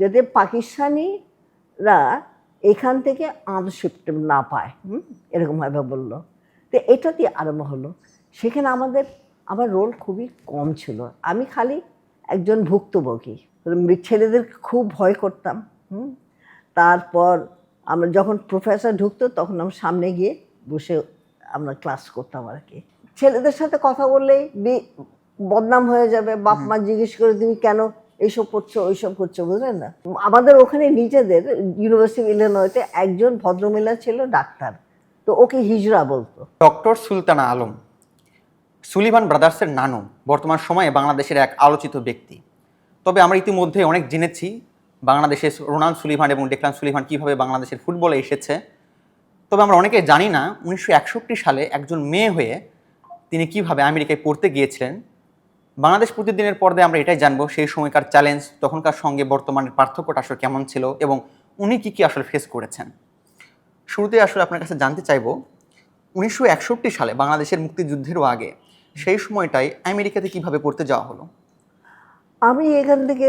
যাতে পাকিস্তানিরা এখান থেকে আনশিফট না পায়, এরকমভাবে বললো। তো এটা দিয়ে আরম্ভ হলো। সেখানে আমার রোল খুবই কম ছিল। আমি খালি একজন ভুক্তভোগী। ছেলেদের খুব ভয় করতাম। তারপর আমরা যখন প্রফেসর ঢুকতো তখন আমরা সামনে গিয়ে বসে আমরা ক্লাস করতাম আর কি। ছেলেদের সাথে কথা বললেই বদনাম হয়ে যাবে, বাপ মা জিজ্ঞেস করে তুমি কেন এইসব করছো ওইসব করছো, বুঝলেন না। আমাদের ওখানে নিজেদের ইউনিভার্সিটি ইলিনয়তে একজন ভদ্রমহিলা ছিল ডাক্তার, তো ওকে হিজড়া বলতো। ডক্টর সুলতানা আলম, সুলিভান ব্রাদার্সের নানু, বর্তমান সময়ে বাংলাদেশের এক আলোচিত ব্যক্তি। তবে আমরা ইতিমধ্যে অনেক জেনেছি বাংলাদেশের রোনান সুলিভান এবং ডেকলান সুলিভান কীভাবে বাংলাদেশের ফুটবলে এসেছে। তবে আমরা অনেকে জানি না 1961 সালে একজন মেয়ে হয়ে তিনি কিভাবে আমেরিকায় পড়তে গিয়েছিলেন। বাংলাদেশ প্রতিদিনের পর্দায় আমরা এটাই জানবো সেই সময়কার চ্যালেঞ্জ, তখনকার সঙ্গে বর্তমানের পার্থক্যটা আসলে কেমন ছিল এবং উনি কী কী আসলে ফেস করেছেন। শুরুতে আসলে আপনার কাছে জানতে চাইবো 1961 সালে বাংলাদেশের মুক্তিযুদ্ধেরও আগে সেই সময়টায় আমেরিকাতে কিভাবে পড়তে যাওয়া হলো? আমি এখান থেকে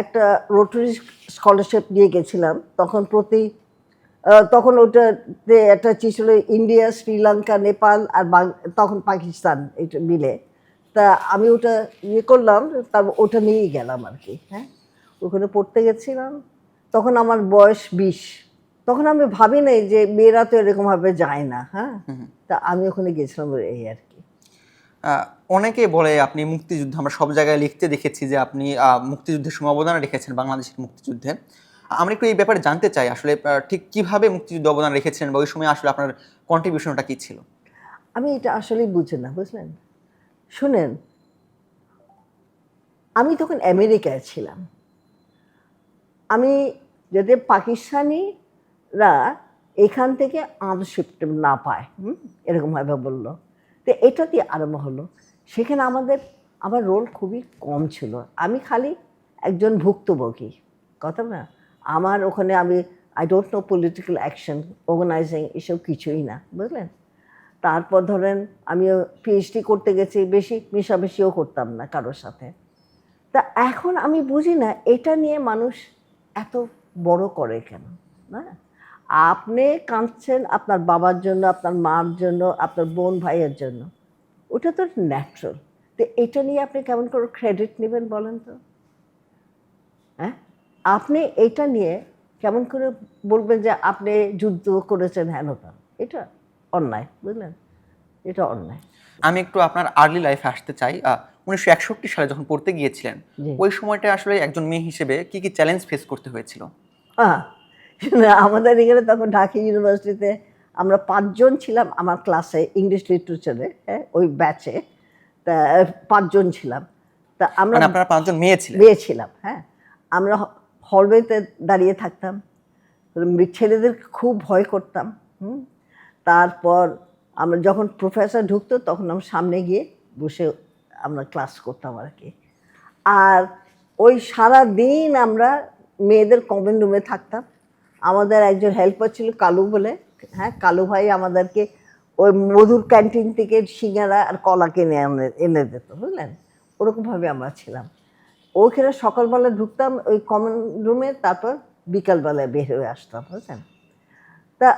একটা রোটারি স্কলারশিপ নিয়ে গেছিলাম। তখন ওটাতে একটা ছিল ইন্ডিয়া, শ্রীলঙ্কা, নেপাল আর তখন পাকিস্তান, এটা মিলে। তা আমি ওটা করলাম, তারপর ওটা নিয়েই গেলাম আর কি। হ্যাঁ, ওখানে পড়তে গেছিলাম। তখন আমার বয়স 20। তখন আমি ভাবি নাই যে মেয়েরা তো এরকমভাবে যায় না। হ্যাঁ, তা আমি ওখানে গেছিলাম এই আর কি। অনেকে বলে আপনি মুক্তিযুদ্ধ, আমরা সব জায়গায় লিখতে দেখেছি যে আপনি মুক্তিযুদ্ধের সময় অবদান রেখেছেন বাংলাদেশের মুক্তিযুদ্ধে। আমরা একটু এই ব্যাপারে জানতে চাই আসলে ঠিক কিভাবে মুক্তিযুদ্ধে অবদান রেখেছেন বা ওই সময় আসলে আপনার কন্ট্রিবিউশনটা কী ছিল? আমি এটা আসলেই বুঝি না, বুঝলেন। শুনেন, আমি তখন আমেরিকায় ছিলাম। আমি যাতে পাকিস্তানিরা এখান থেকে আনশিফট না পায়, এরকমভাবে বললো। তো এটা দিয়ে আরম্ভ হলো। সেখানে আমার রোল খুবই কম ছিল। আমি খালি একজন ভুক্তভোগী, কথা না। আমার ওখানে I don't know political action, organizing, এসব কিছুই না, বুঝলেন। তারপর ধরেন আমিও পিএইচডি করতে গেছি, বেশি মেশামেশিও করতাম না কারোর সাথে। তা এখন আমি বুঝি না এটা নিয়ে মানুষ এত বড় করে কেন। না, আপনি কাঁদছেন আপনার বাবার জন্য, আপনার মার জন্য, আপনার বোন ভাইয়ের জন্য, ওটা তো ন্যাচারাল। তো এটা নিয়ে আপনি কেমন করে ক্রেডিট নেবেন বলেন তো? হ্যাঁ, আপনি এটা নিয়ে কেমন করে বলবেন যে আপনি যুদ্ধ করেছেন, হেন এটা অন্যায়, বুঝলেন, এটা অন্যায়। আমি একটু আপনার আর্লি লাইফে আসতে চাই। 1961 সালে যখন পড়তে গিয়েছিলেন, ওই সময়টা আসলে একজন মেয়ে হিসেবে কি কি চ্যালেঞ্জ ফেস করতে হয়েছিল? আমাদের এখানে তখন ঢাকা ইউনিভার্সিটিতে আমরা 5 জন ছিলাম আমার ক্লাসে, ইংলিশ লিটারেচারে। হ্যাঁ, ওই ব্যাচে তা 5 জন ছিলাম। তা আমরা আপনারা 5 জন মেয়ে ছিলাম। হ্যাঁ, আমরা হলওয়েতে দাঁড়িয়ে থাকতাম। ছেলেদের খুব ভয় করতাম। তারপর আমরা যখন প্রফেসর ঢুকতো তখন আমরা সামনে গিয়ে বসে আমরা ক্লাস করতাম আর কি। আর ওই সারা দিন আমরা মেয়েদের কমন রুমে থাকতাম। আমাদের একজন হেল্পার ছিল কালু বলে। হ্যাঁ, কালু ভাই আমাদেরকে ওই মধুর ক্যান্টিন থেকে সিঙ্গারা আর কলা কিনে এনে দিত, বুঝলেন। ওরকমভাবে আমরা ছিলাম। ওইখানে সকালবেলা ঢুকতাম ওই কমন রুমে, তারপর বিকালবেলায় বের হয়ে আসতাম, বুঝলেন। তা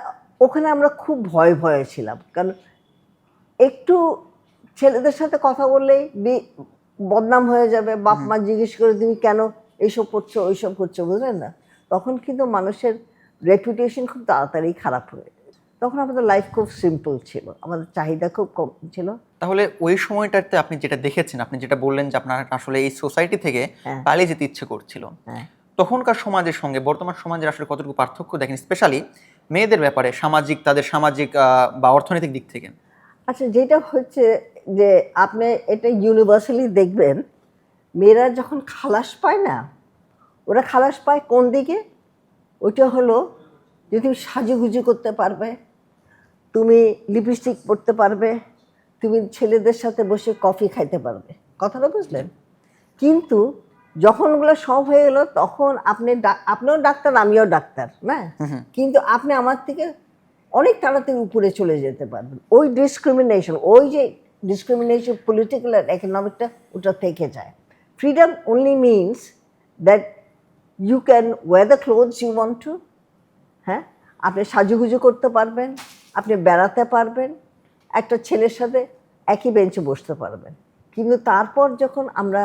ওখানে আমরা খুব ভয়ে ছিলাম, কারণ একটু ছেলেদের সাথে কথা বললেই বদনাম হয়ে যাবে, বাপ মা জিজ্ঞেস করে তুমি কেন এইসব করছো ওইসব করছো, বুঝলেন না। তখন কিন্তু মানুষের রেপুটেশন খুব তাড়াতাড়ি খারাপ হয়ে যায়। তখন আমাদের লাইফ খুব সিম্পল ছিল, আমাদের চাহিদা খুব কম ছিল। তাহলে ওই সময়টাতে আপনি যেটা দেখেছেন, আপনি যেটা বললেন যে আপনার আসলে এই সোসাইটি থেকে পালিয়ে যেতে ইচ্ছে করছিল, তখনকার সমাজের সঙ্গে বর্তমান সমাজের আসলে কতটুকু পার্থক্য দেখেন, স্পেশালি মেয়েদের ব্যাপারে, তাদের সামাজিক বা অর্থনৈতিক দিক থেকে? আচ্ছা, যেটা হচ্ছে যে আপনি এটা ইউনিভার্সালি দেখবেন, মেয়েরা যখন খালাস পায় না, ওরা খালাস পায় কোন দিকে? ওইটা হলো যে তুমি সাজুগুজু করতে পারবে, তুমি লিপস্টিক পরতে পারবে, তুমি ছেলেদের সাথে বসে কফি খাইতে পারবে, কথাটা বুঝলেন। কিন্তু যখন ওগুলো সব হয়ে গেলো তখন আপনিও ডাক্তার, আমিও ডাক্তার, না, কিন্তু আপনি আমার থেকে অনেক তাড়াতাড়ি উপরে চলে যেতে পারবেন। ওই ডিসক্রিমিনেশন পলিটিক্যাল আর ইকোনমিকটা ওটা থেকে যায়। Freedom only means that you can wear the clothes you want to, হ্যাঁ, আপনি সাজুগুজু করতে পারবেন, আপনি বেড়াতে পারবেন, একটা ছেলের সাথে একই বেঞ্চে বসতে পারবেন। কিন্তু তারপর যখন আমরা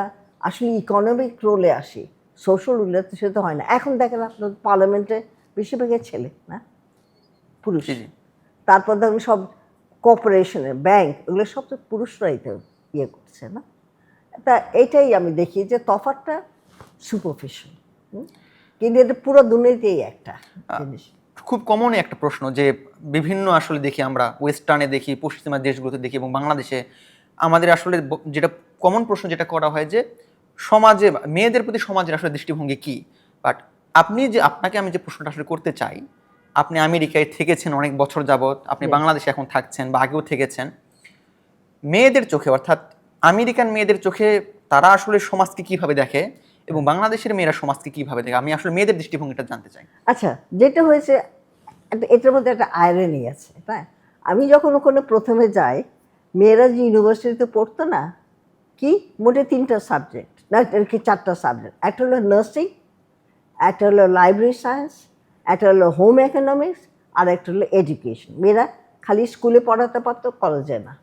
আসলে ইকোনমিক রোলে আসি, সোশ্যাল রোলে তো সেটা হয় না। এখন দেখেন আপনার পার্লামেন্টে বেশিরভাগই ছেলে, না পুরুষ। জি, জি। তারপর দেখুন সব কর্পোরেশনে, ব্যাংক, এগুলো সব তো পুরুষরাই তো ইয়ে করছে, না? তা এটাই আমি দেখি যে তফাৎটা সুপারফিশিয়াল, কিন্তু এটা পুরো দুনিয়াতেই একটা জিনিস। খুব কমন একটা প্রশ্ন যে বিভিন্ন আসলে দেখি আমরা ওয়েস্টার্নে দেখি, পশ্চিমা দেশগুলোতে দেখি এবং বাংলাদেশে আমাদের আসলে যেটা কমন প্রশ্ন যেটা করা হয় যে সমাজে মেয়েদের প্রতি সমাজের আসলে দৃষ্টিভঙ্গি কি। বাট আপনাকে আমি যে প্রশ্নটা আসলে করতে চাই, আপনি আমেরিকায় থেকেছেন অনেক বছর যাবত, আপনি Yes. বাংলাদেশে এখন থাকছেন বা আগেও থেকেছেন, মেয়েদের চোখে অর্থাৎ আমেরিকান মেয়েদের চোখে তারা আসলে সমাজকে কিভাবে দেখে এবং বাংলাদেশের মেয়েরা সমাজকে কিভাবে দেখে, আমি আসলে মেয়েদের দৃষ্টিভঙ্গিটা জানতে চাই। আচ্ছা, যেটা হয়েছে এটার মধ্যে একটা আয়রনি আছে, তাই আমি যখন ওখানে প্রথমে যাই, মেয়েরা যে ইউনিভার্সিটিতে পড়তো না, কি মোটে 3টা সাবজেক্ট, না কি 4টা সাবজেক্ট, একটা হলো নার্সিং, একটা হলো লাইব্রেরি সায়েন্স, একটা হলো হোম ইকোনমিক্স, আর একটা হলো এডুকেশন। মেয়েরা খালি স্কুলে পড়াতে পারতো, কলেজে না।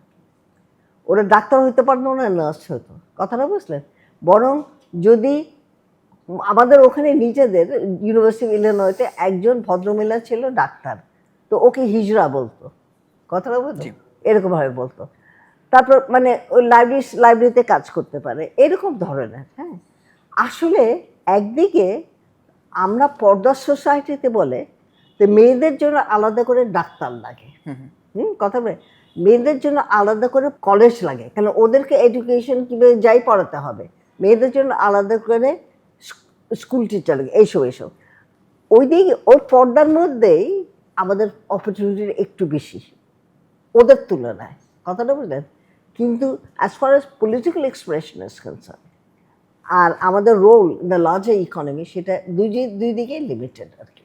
ওরা ডাক্তার হইতে পারতো না, নার্স হতো, কথাটা বুঝলেন? বরং যদি আমাদের ওখানে নিজেদের ইউনিভার্সিটি ইলিনয়তে একজন ভদ্রমহিলা ছিল ডাক্তার, তো ওকে হিজড়া বলতো, কথাটা বলতো, জি। এরকমভাবে বলতো। তারপর মানে ওই লাইব্রেরিতে কাজ করতে পারে, এরকম ধরনের। হ্যাঁ, আসলে একদিকে আমরা পর্দা সোসাইটিতে বলে যে মেয়েদের জন্য আলাদা করে ডাক্তার লাগে, কথা বলে মেয়েদের জন্য আলাদা করে কলেজ লাগে, কারণ ওদেরকে এডুকেশন কীভাবে যাই পড়াতে হবে, মেয়েদের জন্য আলাদা করে স্কুল টিচার লাগে, এইসব। ওই দিকে ওই পর্দার মধ্যেই আমাদের অপরচুনিটি একটু বেশি ওদের তুলনায়, কথাটা বুঝলেন? কিন্তু as far as political expression is concern আর আমাদের role in the larger economy, সেটা দুই দিকেই লিমিটেড আর কি।